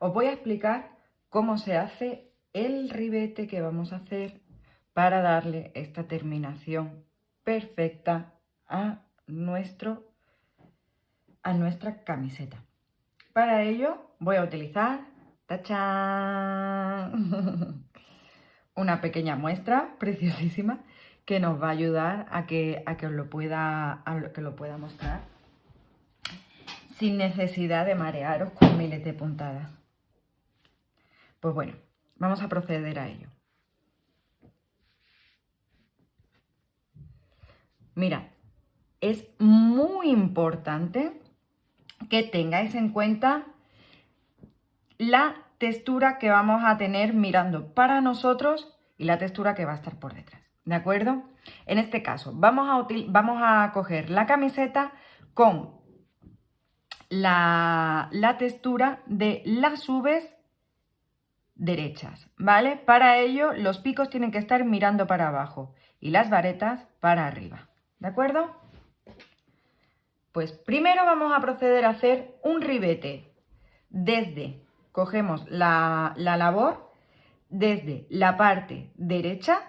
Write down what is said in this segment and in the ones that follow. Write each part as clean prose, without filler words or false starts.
os voy a explicar cómo se hace el ribete que vamos a hacer para darle esta terminación perfecta a nuestra camiseta. Para ello voy a utilizar ¡tachán! Una pequeña muestra preciosísima que nos va a ayudar a que os lo pueda mostrar sin necesidad de marearos con miles de puntadas. Pues bueno, vamos a proceder a ello. Mira, es muy importante que tengáis en cuenta la textura que vamos a tener mirando para nosotros y la textura que va a estar por detrás, ¿de acuerdo? En este caso, vamos a coger la camiseta con la textura de las V's derechas, ¿vale? Para ello, los picos tienen que estar mirando para abajo y las varetas para arriba, ¿de acuerdo? Pues primero vamos a proceder a hacer un ribete cogemos la labor desde la parte derecha,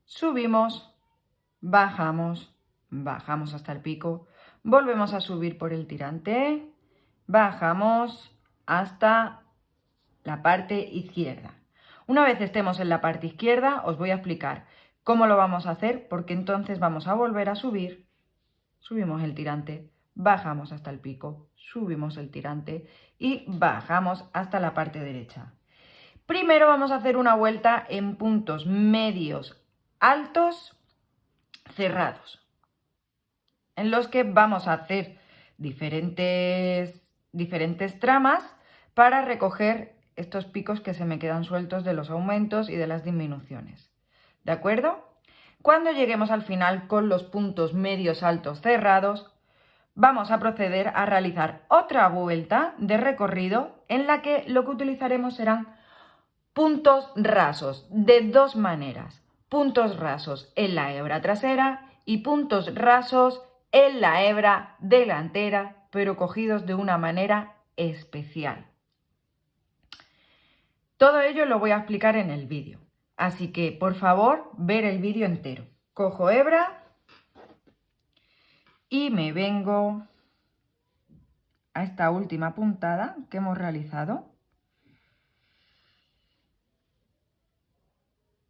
subimos, bajamos, bajamos hasta el pico, volvemos a subir por el tirante, bajamos hasta la parte izquierda. Una vez estemos en la parte izquierda, os voy a explicar cómo lo vamos a hacer, porque entonces vamos a volver a subir, subimos el tirante, bajamos hasta el pico, subimos el tirante y bajamos hasta la parte derecha. Primero vamos a hacer una vuelta en puntos medios altos cerrados, en los que vamos a hacer diferentes tramas para recoger estos picos que se me quedan sueltos de los aumentos y de las disminuciones. ¿De acuerdo? Cuando lleguemos al final con los puntos medios altos cerrados, vamos a proceder a realizar otra vuelta de recorrido en la que lo que utilizaremos serán puntos rasos de dos maneras. Puntos rasos en la hebra trasera y puntos rasos en la hebra delantera, pero cogidos de una manera especial. Todo ello lo voy a explicar en el vídeo, así que por favor ver el vídeo entero. Cojo hebra y me vengo a esta última puntada que hemos realizado.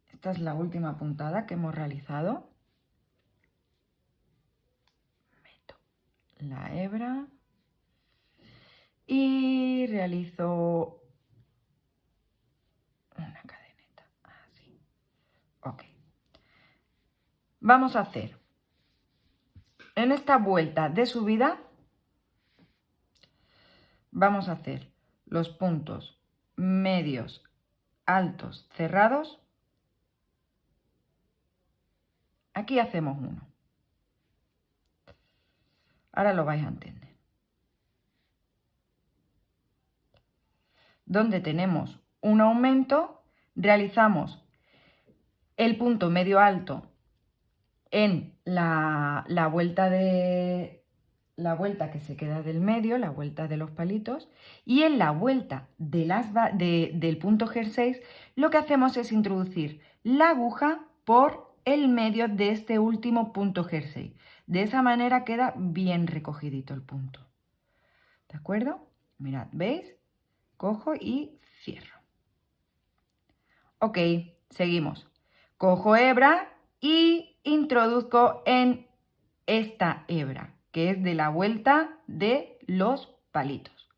Esta es la última puntada que hemos realizado. Meto la hebra y realizo una cadeneta, así. Ok. Vamos a hacer en esta vuelta de subida, vamos a hacer los puntos medios, altos, cerrados. Aquí hacemos uno. Ahora lo vais a entender. Donde tenemos un aumento, realizamos el punto medio alto en la vuelta que se queda del medio, la vuelta de los palitos, y en la vuelta del punto G6 lo que hacemos es introducir la aguja por el medio de este último punto G6. De esa manera queda bien recogidito el punto. ¿De acuerdo? Mirad, ¿veis? Cojo y cierro. Ok, seguimos. Cojo hebra y introduzco en esta hebra, que es de la vuelta de los palitos.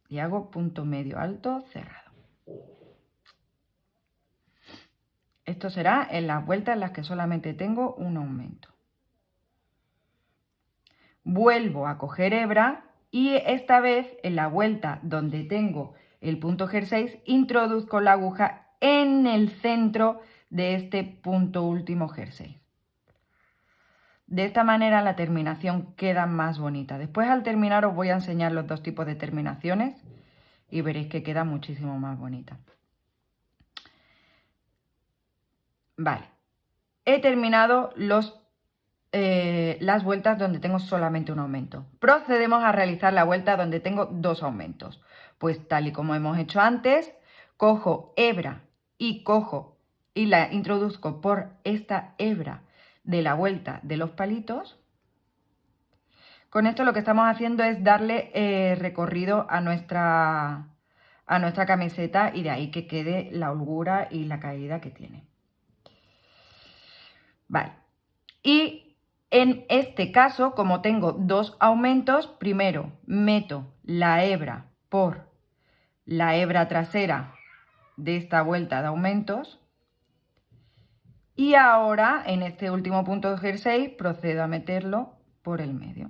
Y hago punto medio alto cerrado. Esto será en las vueltas en las que solamente tengo un aumento. Vuelvo a coger hebra y esta vez en la vuelta donde tengo el punto G6 introduzco la aguja en el centro de este punto último G6. De esta manera la terminación queda más bonita. Después al terminar os voy a enseñar los dos tipos de terminaciones y veréis que queda muchísimo más bonita. Vale, he terminado los las vueltas donde tengo solamente un aumento. Procedemos a realizar la vuelta donde tengo dos aumentos. Pues tal y como hemos hecho antes, cojo hebra y la introduzco por esta hebra de la vuelta de los palitos. Con esto lo que estamos haciendo es darle recorrido a nuestra camiseta y de ahí que quede la holgura y la caída que tiene. Vale. Y en este caso, como tengo dos aumentos, primero meto la hebra por la hebra trasera de esta vuelta de aumentos. Y ahora, en este último punto de jersey, procedo a meterlo por el medio.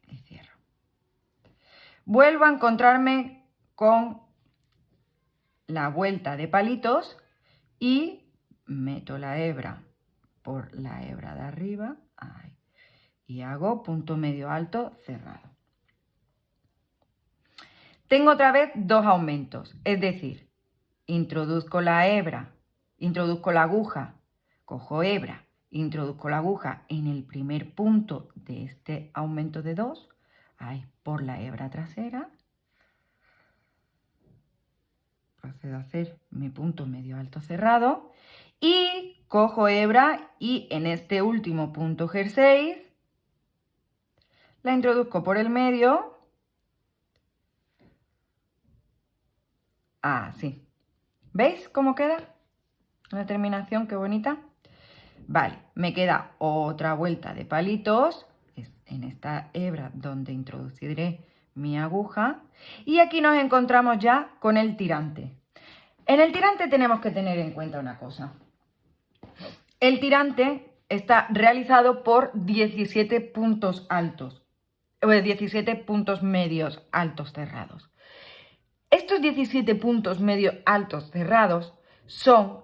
Y cierro. Vuelvo a encontrarme con la vuelta de palitos y meto la hebra por la hebra de arriba, ahí, y hago punto medio alto cerrado. Tengo otra vez dos aumentos, es decir, introduzco la hebra, introduzco la aguja, cojo hebra, introduzco la aguja en el primer punto de este aumento de 2, ahí, por la hebra trasera. Procedo a hacer mi punto medio alto cerrado y cojo hebra y en este último punto jersey la introduzco por el medio. Así. ¿Veis cómo queda? Una terminación, qué bonita. Vale, me queda otra vuelta de palitos, es en esta hebra donde introduciré mi aguja. Y aquí nos encontramos ya con el tirante. En el tirante tenemos que tener en cuenta una cosa. El tirante está realizado por 17 puntos altos, 17 puntos medios altos cerrados. Estos 17 puntos medios altos cerrados son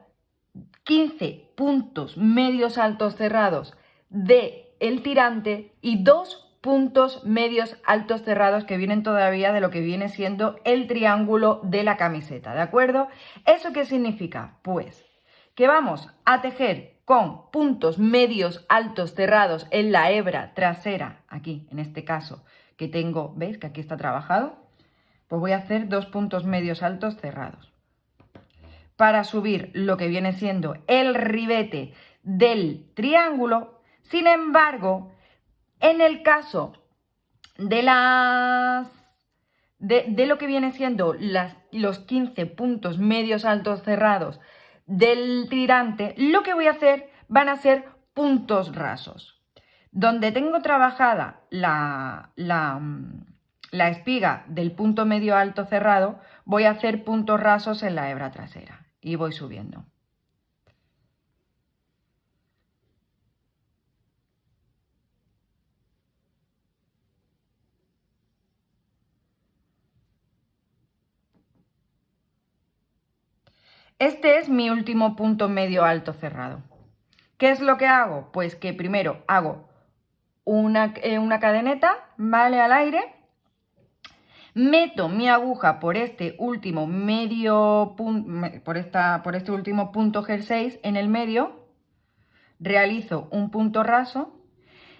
15 puntos medios altos cerrados del tirante y 2 puntos medios altos cerrados que vienen todavía de lo que viene siendo el triángulo de la camiseta, ¿de acuerdo? ¿Eso qué significa? Pues que vamos a tejer con puntos medios altos cerrados en la hebra trasera, aquí en este caso que tengo, ¿veis que aquí está trabajado? Pues voy a hacer 2 puntos medios altos cerrados para subir lo que viene siendo el ribete del triángulo. Sin embargo, en el caso de lo que viene siendo los 15 puntos medios altos cerrados del tirante, lo que voy a hacer van a ser puntos rasos. Donde tengo trabajada la espiga del punto medio alto cerrado, voy a hacer puntos rasos en la hebra trasera y voy subiendo. Este es mi último punto medio alto cerrado. ¿Qué es lo que hago? Pues que primero hago una cadeneta, ¿vale? Al aire. Meto mi aguja por este último por este último punto jersey en el medio, realizo un punto raso,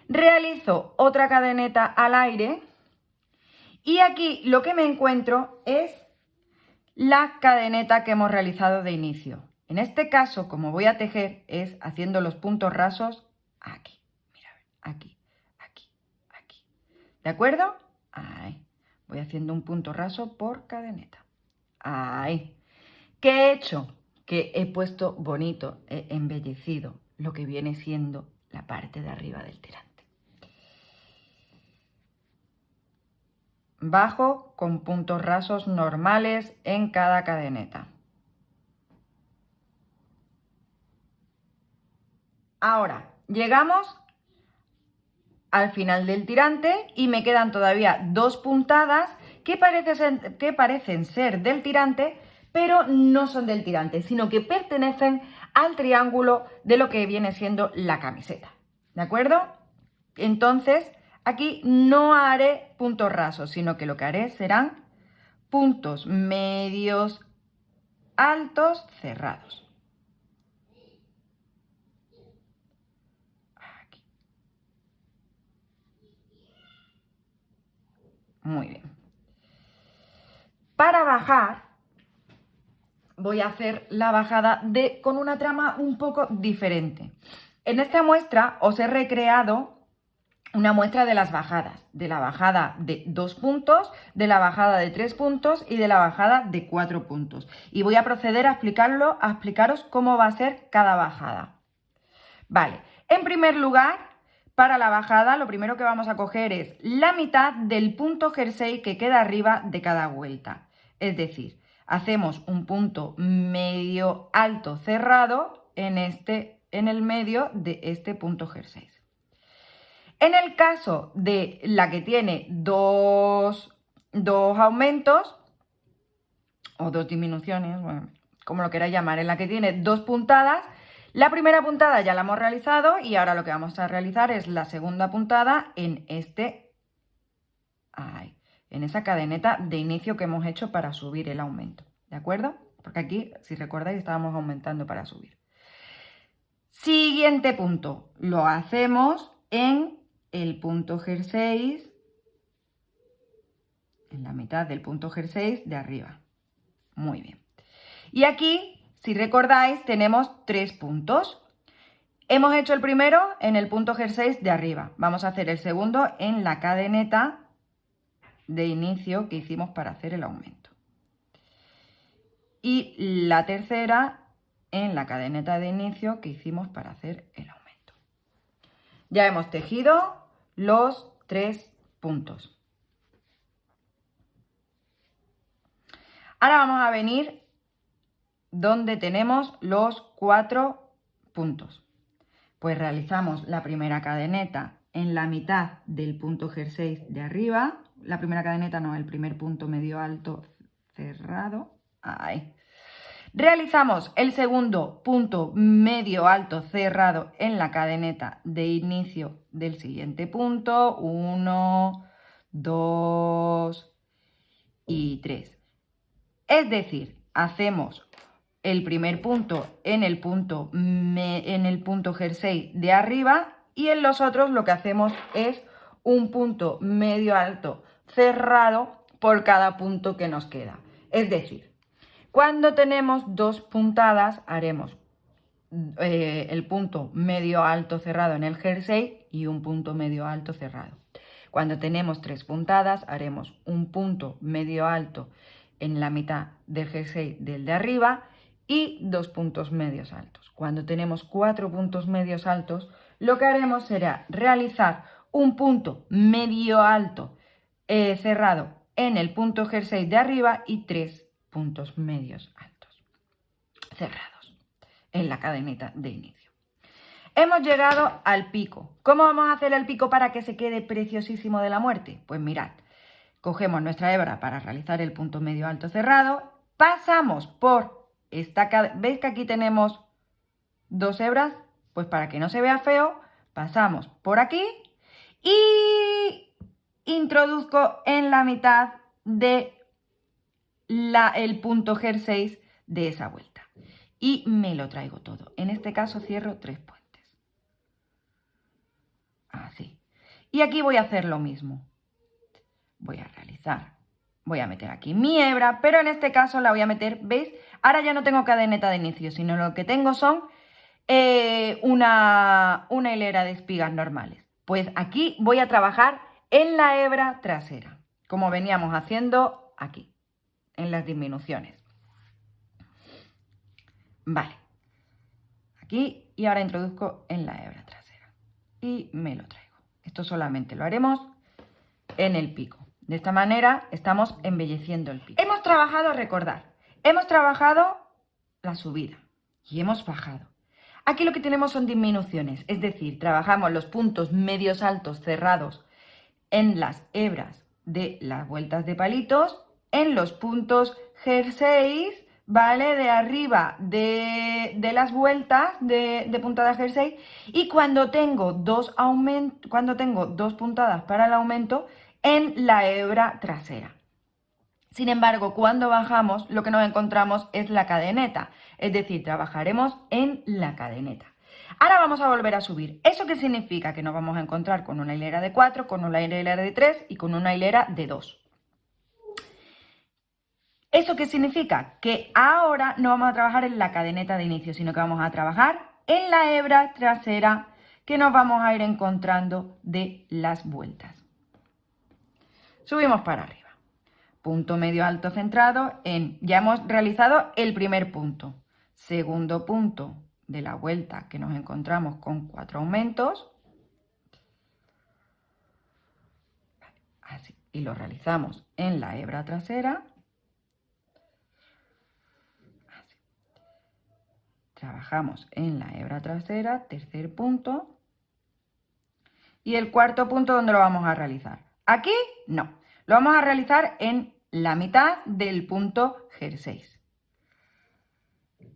realizo otra cadeneta al aire y aquí lo que me encuentro es la cadeneta que hemos realizado de inicio. En este caso, como voy a tejer, es haciendo los puntos rasos aquí, mira, aquí, aquí, aquí, ¿de acuerdo? Ahí. Voy haciendo un punto raso por cadeneta. Ahí. ¿Qué he hecho? Que he puesto bonito, he embellecido lo que viene siendo la parte de arriba del tirante. Bajo con puntos rasos normales en cada cadeneta. Ahora, llegamos al final del tirante y me quedan todavía dos puntadas que parecen ser del tirante, pero no son del tirante, sino que pertenecen al triángulo de lo que viene siendo la camiseta, ¿de acuerdo? Entonces, aquí no haré puntos rasos, sino que lo que haré serán puntos medios altos cerrados. Aquí. Muy bien. Para bajar, voy a hacer la bajada con una trama un poco diferente. En esta muestra os he recreado una muestra de las bajadas, de la bajada de 2 puntos, de la bajada de 3 puntos y de la bajada de 4 puntos. Y voy a proceder a explicaros cómo va a ser cada bajada. Vale, en primer lugar, para la bajada, lo primero que vamos a coger es la mitad del punto jersey que queda arriba de cada vuelta. Es decir, hacemos un punto medio alto cerrado en el medio de este punto jersey. En el caso de la que tiene dos aumentos o dos disminuciones, bueno, como lo queráis llamar, en la que tiene 2 puntadas, la primera puntada ya la hemos realizado y ahora lo que vamos a realizar es la segunda puntada en esa cadeneta de inicio que hemos hecho para subir el aumento, ¿de acuerdo? Porque aquí, si recordáis, estábamos aumentando para subir. Siguiente punto, lo hacemos en el punto jersey, en la mitad del punto jersey de arriba. Muy bien. Y aquí, si recordáis, tenemos 3 puntos. Hemos hecho el primero en el punto jersey de arriba. Vamos a hacer el segundo en la cadeneta de inicio que hicimos para hacer el aumento. Y la tercera en la cadeneta de inicio que hicimos para hacer el aumento. Ya hemos tejido los 3 puntos. Ahora vamos a venir donde tenemos los 4 puntos. Pues realizamos la primera cadeneta en la mitad del punto jersey de arriba. La primera cadeneta no, el primer punto medio alto cerrado. Ahí. Realizamos el segundo punto medio alto cerrado en la cadeneta de inicio del siguiente punto. 1, 2 y 3. Es decir, hacemos el primer punto en el punto jersey de arriba y en los otros lo que hacemos es un punto medio alto cerrado por cada punto que nos queda. Es decir, cuando tenemos 2 puntadas haremos el punto medio alto cerrado en el jersey y un punto medio alto cerrado. Cuando tenemos 3 puntadas haremos un punto medio alto en la mitad del jersey del de arriba y 2 puntos medios altos. Cuando tenemos 4 puntos medios altos, lo que haremos será realizar un punto medio alto cerrado en el punto jersey de arriba y 3 puntos medios altos cerrados en la cadeneta de inicio. Hemos llegado al pico. ¿Cómo vamos a hacer el pico para que se quede preciosísimo de la muerte? Pues mirad, cogemos nuestra hebra para realizar el punto medio alto cerrado, pasamos por esta cadena, ¿veis que aquí tenemos 2 hebras? Pues para que no se vea feo, pasamos por aquí y introduzco en la mitad de el punto jersey de esa vuelta y me lo traigo todo. En este caso cierro 3 puentes. Así. Y aquí voy a hacer lo mismo. Voy a meter aquí mi hebra, pero en este caso la voy a meter, ¿veis? Ahora ya no tengo cadeneta de inicio, sino lo que tengo son una hilera de espigas normales. Pues aquí voy a trabajar en la hebra trasera, como veníamos haciendo aquí, en las disminuciones. Vale. Aquí y ahora introduzco en la hebra trasera y me lo traigo. Esto solamente lo haremos en el pico. De esta manera estamos embelleciendo el pico. Hemos trabajado, recordad, hemos trabajado la subida y hemos bajado. Aquí lo que tenemos son disminuciones, es decir, trabajamos los puntos medios altos cerrados en las hebras de las vueltas de palitos, en los puntos jerseys, ¿vale? De arriba de las vueltas de puntada jersey, y cuando tengo dos puntadas para el aumento, en la hebra trasera. Sin embargo, cuando bajamos, lo que nos encontramos es la cadeneta, es decir, trabajaremos en la cadeneta. Ahora vamos a volver a subir. ¿Eso qué significa? Que nos vamos a encontrar con una hilera de 4, con una hilera de 3 y con una hilera de 2. ¿Eso qué significa? Que ahora no vamos a trabajar en la cadeneta de inicio, sino que vamos a trabajar en la hebra trasera que nos vamos a ir encontrando de las vueltas. Subimos para arriba. Punto medio alto centrado en, ya hemos realizado el primer punto. Segundo punto de la vuelta que nos encontramos con 4 aumentos. Así, y lo realizamos en la hebra trasera. Así. Trabajamos en la hebra trasera, tercer punto. Y el cuarto punto, ¿dónde lo vamos a realizar? Aquí no, lo vamos a realizar en la mitad del punto G6.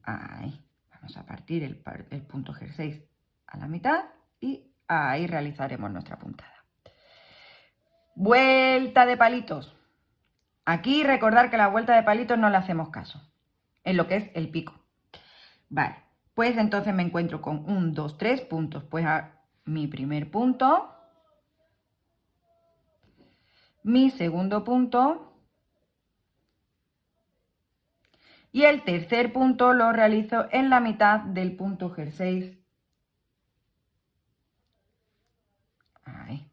Ahí, vamos a partir el punto G6 a la mitad y ahí realizaremos nuestra puntada. Vuelta de palitos. Aquí recordar que la vuelta de palitos no le hacemos caso, en lo que es el pico. Vale, pues entonces me encuentro con 1, 2, 3 puntos. Pues a mi primer punto, mi segundo punto y el tercer punto lo realizo en la mitad del punto G6. Ahí.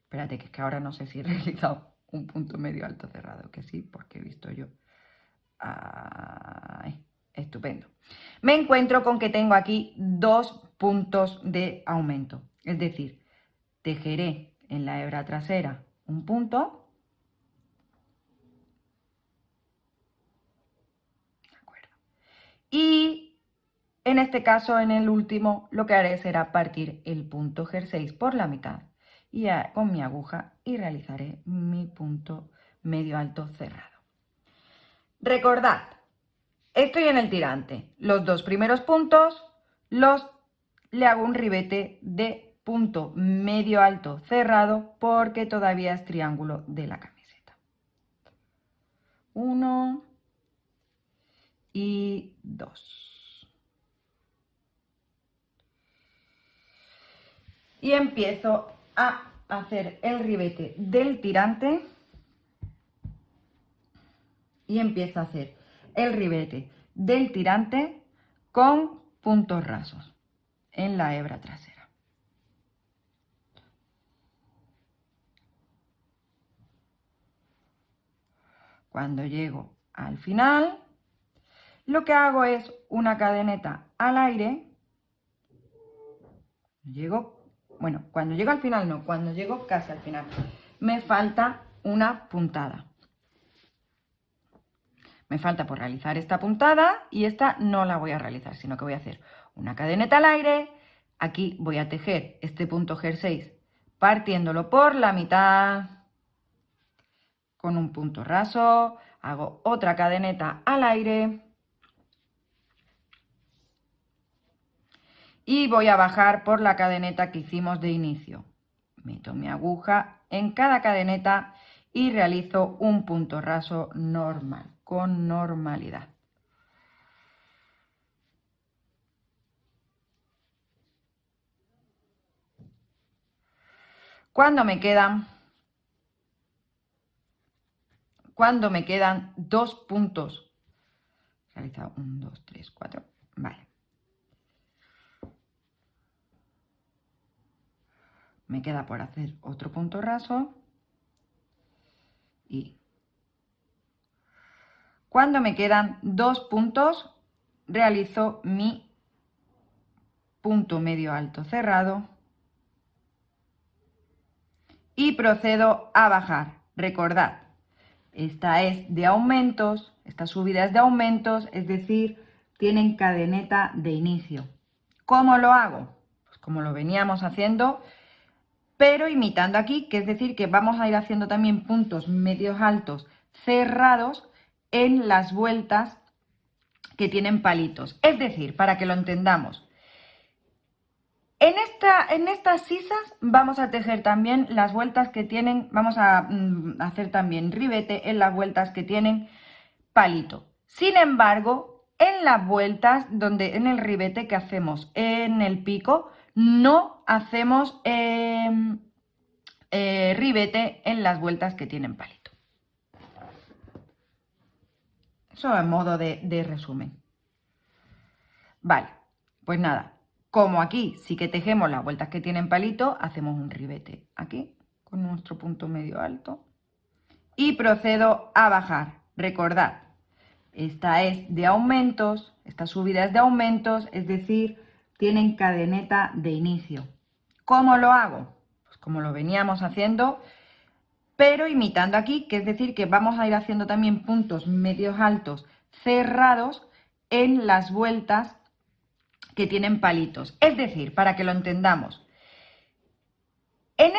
Espérate, que es que ahora no sé si he realizado un punto medio alto cerrado, que sí, porque he visto yo. Ahí. Estupendo. Me encuentro con que tengo aquí 2 puntos de aumento. Es decir, tejeré en la hebra trasera un punto. De acuerdo. Y en este caso, en el último, lo que haré será partir el punto G6 por la mitad y con mi aguja y realizaré mi punto medio alto cerrado. Recordad, estoy en el tirante. Los 2 primeros puntos le hago un ribete de punto medio alto cerrado porque todavía es triángulo de la camiseta. 1 y 2. Y empiezo a hacer el ribete del tirante con puntos rasos en la hebra trasera. Cuando llego al final, lo que hago es una cadeneta al aire. Cuando llego al final no, cuando llego casi al final, me falta una puntada. Me falta por realizar esta puntada y esta no la voy a realizar, sino que voy a hacer una cadeneta al aire. Aquí voy a tejer este punto G6 partiéndolo por la mitad con un punto raso. Hago otra cadeneta al aire. Y voy a bajar por la cadeneta que hicimos de inicio. Meto mi aguja en cada cadeneta y realizo un punto raso normal, con normalidad. Cuando me quedan 2 puntos, realizado 1, 2, 3, 4, vale. Me queda por hacer otro punto raso y cuando me quedan 2 puntos, realizo mi punto medio alto cerrado y procedo a bajar. Recordad, esta es de aumentos, esta subida es de aumentos, es decir, tienen cadeneta de inicio. ¿Cómo lo hago? Pues como lo veníamos haciendo, pero imitando aquí, que es decir, que vamos a ir haciendo también puntos medios altos cerrados en las vueltas que tienen palitos. Es decir, para que lo entendamos, En estas sisas vamos a tejer también las vueltas que tienen, vamos a hacer también ribete en las vueltas que tienen palito. Sin embargo, en las vueltas en el ribete que hacemos en el pico, no hacemos ribete en las vueltas que tienen palito. Eso en modo de resumen. Vale, pues nada. Como aquí sí que tejemos las vueltas que tienen palito, hacemos un ribete aquí con nuestro punto medio alto y procedo a bajar. Recordad, esta es de aumentos, esta subida es de aumentos, es decir, tienen cadeneta de inicio. ¿Cómo lo hago? Pues como lo veníamos haciendo, pero imitando aquí, que es decir, que vamos a ir haciendo también puntos medios altos cerrados en las vueltas que tienen palitos. Es decir, para que lo entendamos, en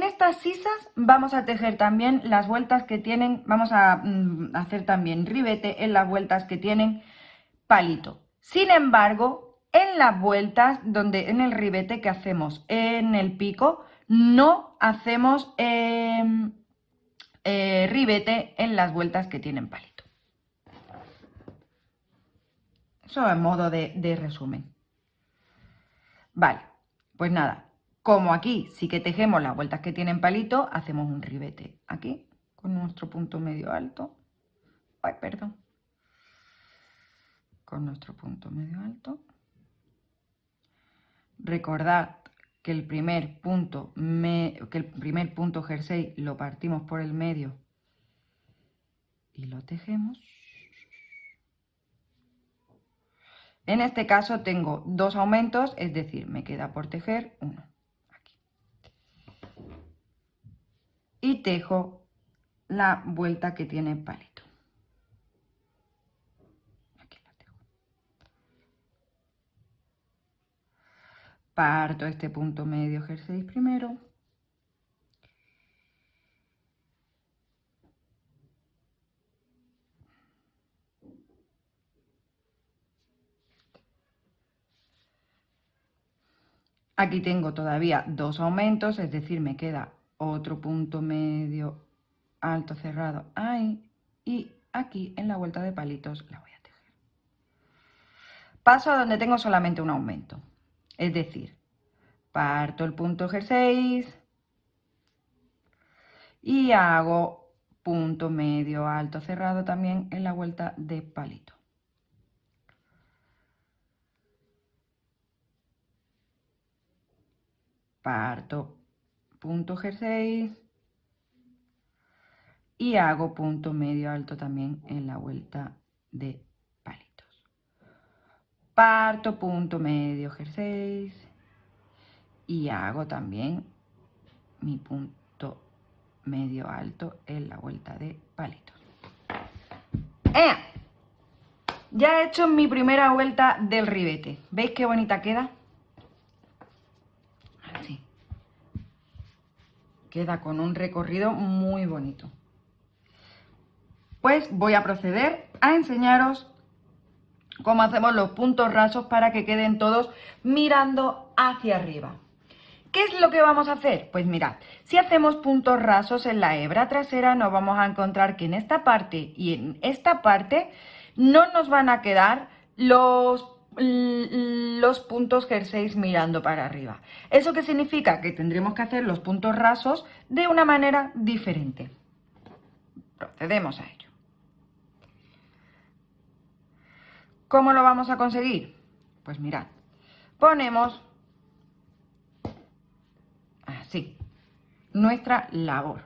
estas sisas vamos a tejer también las vueltas que tienen, vamos a hacer también ribete en las vueltas que tienen palito. Sin embargo, en las vueltas en el ribete que hacemos en el pico, no hacemos ribete en las vueltas que tienen palito. Eso en modo de resumen. Vale, pues nada, como aquí sí que tejemos las vueltas que tienen palito, hacemos un ribete aquí con nuestro punto medio alto. Ay, perdón. Con nuestro punto medio alto. Recordad que el primer punto jersey lo partimos por el medio y lo tejemos. En este caso tengo dos aumentos, es decir, me queda por tejer uno aquí. Y tejo la vuelta que tiene palito. Aquí la tejo. Parto este punto medio jersey primero. Aquí tengo todavía dos aumentos, es decir, me queda otro punto medio alto cerrado ahí y aquí en la vuelta de palitos la voy a tejer. Paso a donde tengo solamente un aumento, es decir, parto el punto jersey y hago punto medio alto cerrado también en la vuelta de palito. Parto punto jersey y hago punto medio alto también en la vuelta de palitos. Parto punto medio jersey y hago también mi punto medio alto en la vuelta de palitos. Ya he hecho mi primera vuelta del ribete. ¿Veis qué bonita queda? Así. Queda con un recorrido muy bonito. Pues voy a proceder a enseñaros cómo hacemos los puntos rasos para que queden todos mirando hacia arriba. ¿Qué es lo que vamos a hacer? Pues mirad, si hacemos puntos rasos en la hebra trasera, nos vamos a encontrar que en esta parte y en esta parte no nos van a quedar los puntos jerseys mirando para arriba. ¿Eso qué significa? Que tendremos que hacer los puntos rasos de una manera diferente. Procedemos a ello. ¿Cómo lo vamos a conseguir? Pues mirad, ponemos así nuestra labor.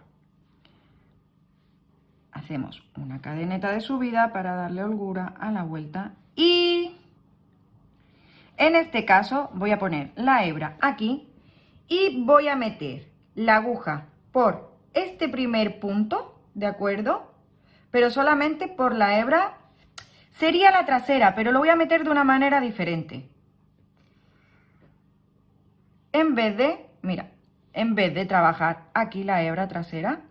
Hacemos una cadeneta de subida para darle holgura a la vuelta y en este caso voy a poner la hebra aquí y voy a meter la aguja por este primer punto, ¿de acuerdo? Pero solamente por la hebra, sería la trasera, pero lo voy a meter de una manera diferente. En vez de trabajar aquí la hebra trasera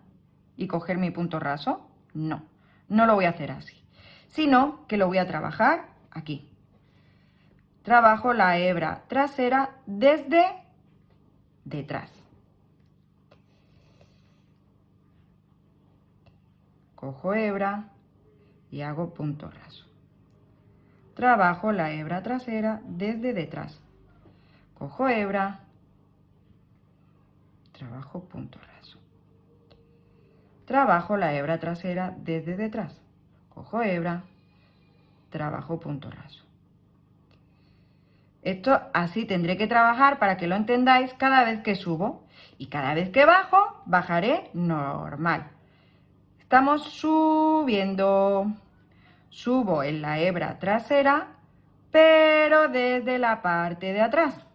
y coger mi punto raso, no lo voy a hacer así, sino que lo voy a trabajar aquí. trabajo la hebra trasera desde detrás. Cojo hebra y hago punto raso. Trabajo la hebra trasera desde detrás. Cojo hebra, trabajo punto raso. Trabajo la hebra trasera desde detrás. Cojo hebra, trabajo punto raso. Esto así tendré que trabajar para que lo entendáis cada vez que subo. Y cada vez que bajo, bajaré normal. Estamos subiendo. Subo en la hebra trasera, pero desde la parte de atrás.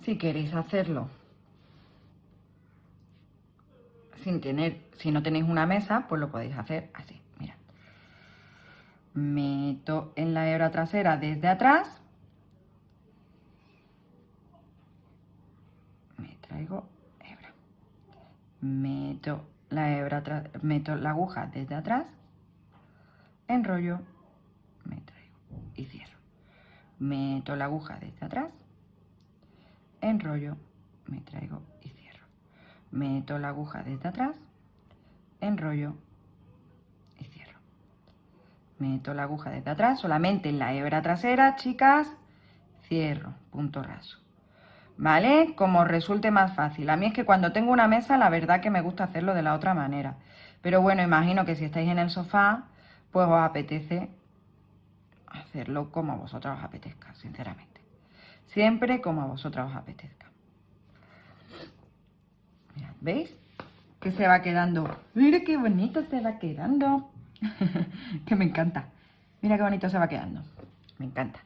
Si queréis hacerlo si no tenéis una mesa, pues lo podéis hacer así. Mirad. Meto en la hebra trasera desde atrás. Me traigo hebra. Meto la aguja desde atrás. Enrollo. Me traigo y cierro. Meto la aguja desde atrás. Enrollo. Me traigo y cierro. Meto la aguja desde atrás, enrollo y cierro. Meto la aguja desde atrás, solamente en la hebra trasera, chicas, cierro, punto raso. ¿Vale? Como os resulte más fácil. A mí es que cuando tengo una mesa, la verdad que me gusta hacerlo de la otra manera. Pero bueno, imagino que si estáis en el sofá, pues os apetece hacerlo como a vosotras os apetezca, sinceramente. Siempre como a vosotras os apetezca. Mirad, ¿veis? Que se va quedando. Mira qué bonito se va quedando. Que me encanta. Mira qué bonito se va quedando. Me encanta.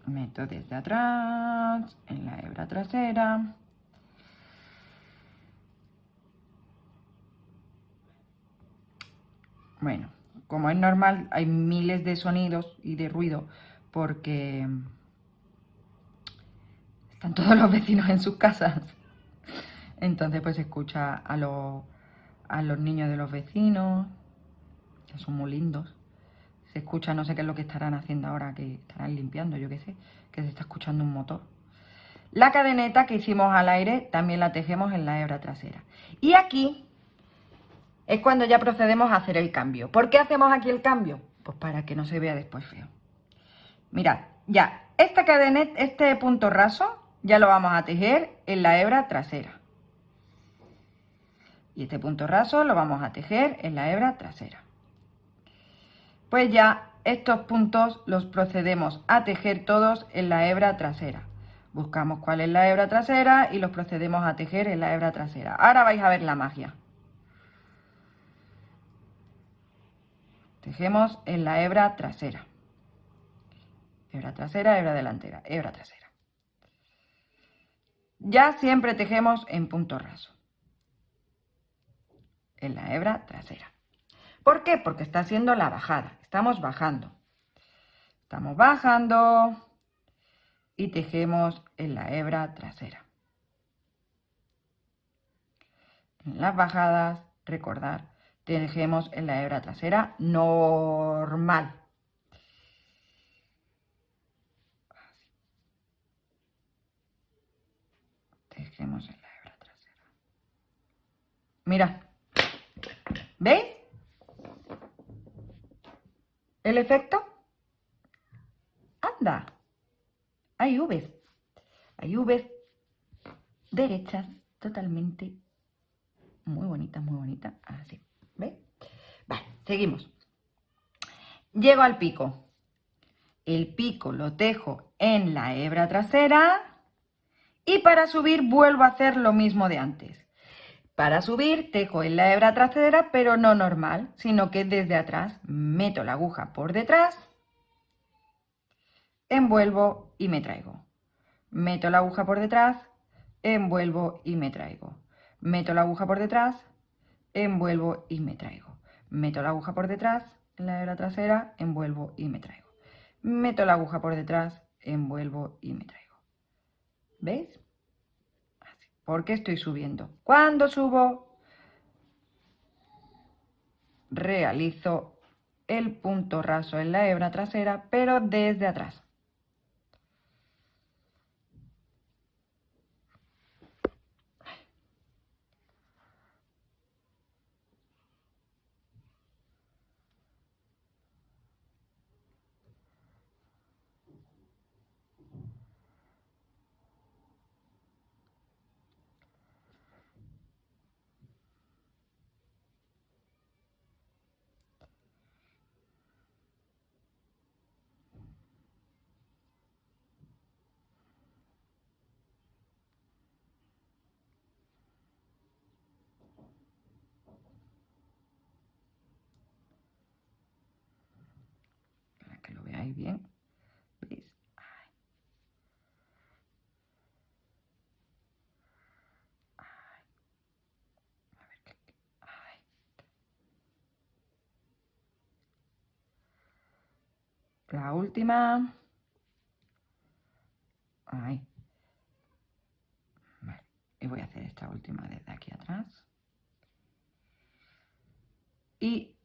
Meto desde atrás, en la hebra trasera. Bueno, como es normal, hay miles de sonidos y de ruido porque están todos los vecinos en sus casas. Entonces pues se escucha a los niños de los vecinos, que son muy lindos. Se escucha, no sé qué es lo que estarán haciendo ahora, que estarán limpiando, yo qué sé, que se está escuchando un motor. La cadeneta que hicimos al aire también la tejemos en la hebra trasera. Y aquí es cuando ya procedemos a hacer el cambio. ¿Por qué hacemos aquí el cambio? Pues para que no se vea después feo. Mirad, ya, esta cadeneta, este punto raso, ya lo vamos a tejer en la hebra trasera. Y este punto raso lo vamos a tejer en la hebra trasera. Pues ya estos puntos los procedemos a tejer todos en la hebra trasera. Buscamos cuál es la hebra trasera y los procedemos a tejer en la hebra trasera. Ahora vais a ver la magia. Tejemos en la hebra trasera. Hebra trasera, hebra delantera, hebra trasera. Ya siempre tejemos en punto raso. En la hebra trasera. ¿Por qué? Porque está haciendo la bajada. Estamos bajando. Estamos bajando y tejemos en la hebra trasera. En las bajadas, recordar, tejemos en la hebra trasera normal. Tejemos en la hebra trasera. Mirad. ¿Veis el efecto? Anda. Hay Vs. Hay Vs derechas totalmente. Muy bonita, así, ¿veis? Vale, seguimos. Llego al pico. El pico lo tejo en la hebra trasera y para subir vuelvo a hacer lo mismo de antes. Para subir tejo en la hebra trasera, pero no normal, sino que desde atrás meto la aguja por detrás, envuelvo y me traigo. Meto la aguja por detrás, envuelvo y me traigo. Meto la aguja por detrás, envuelvo y me traigo. Meto la aguja por detrás, en la hebra trasera, envuelvo y me traigo. Meto la aguja por detrás, envuelvo y me traigo. ¿Veis? Así. ¿Por qué estoy subiendo? Cuando subo, realizo el punto raso en la hebra trasera, pero desde atrás. Para que lo veáis bien. ¿Veis? La última. Ahí. Vale. Y voy a hacer esta última desde aquí atrás. Y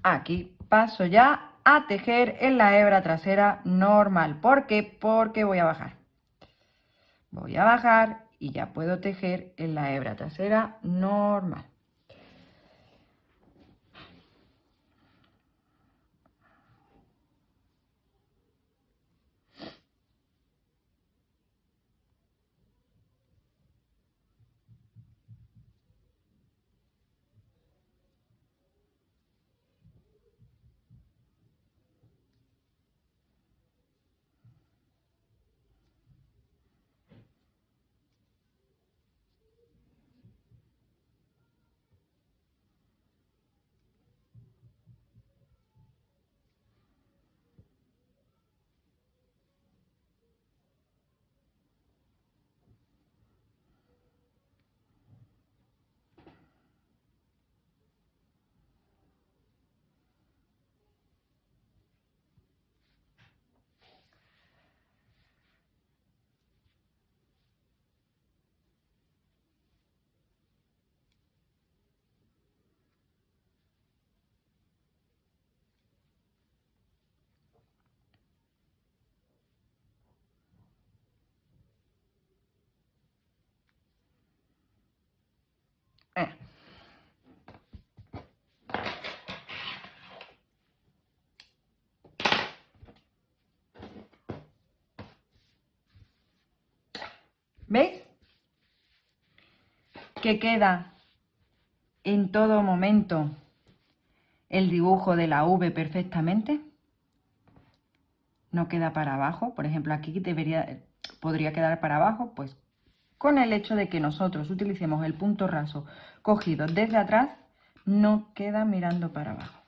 aquí paso ya a tejer en la hebra trasera normal. ¿Por qué? Porque voy a bajar. Voy a bajar y ya puedo tejer en la hebra trasera normal. ¿Veis? Que queda en todo momento el dibujo de la V perfectamente. No queda para abajo. Por ejemplo, aquí podría quedar para abajo, pues con el hecho de que nosotros utilicemos el punto raso cogido desde atrás, no queda mirando para abajo.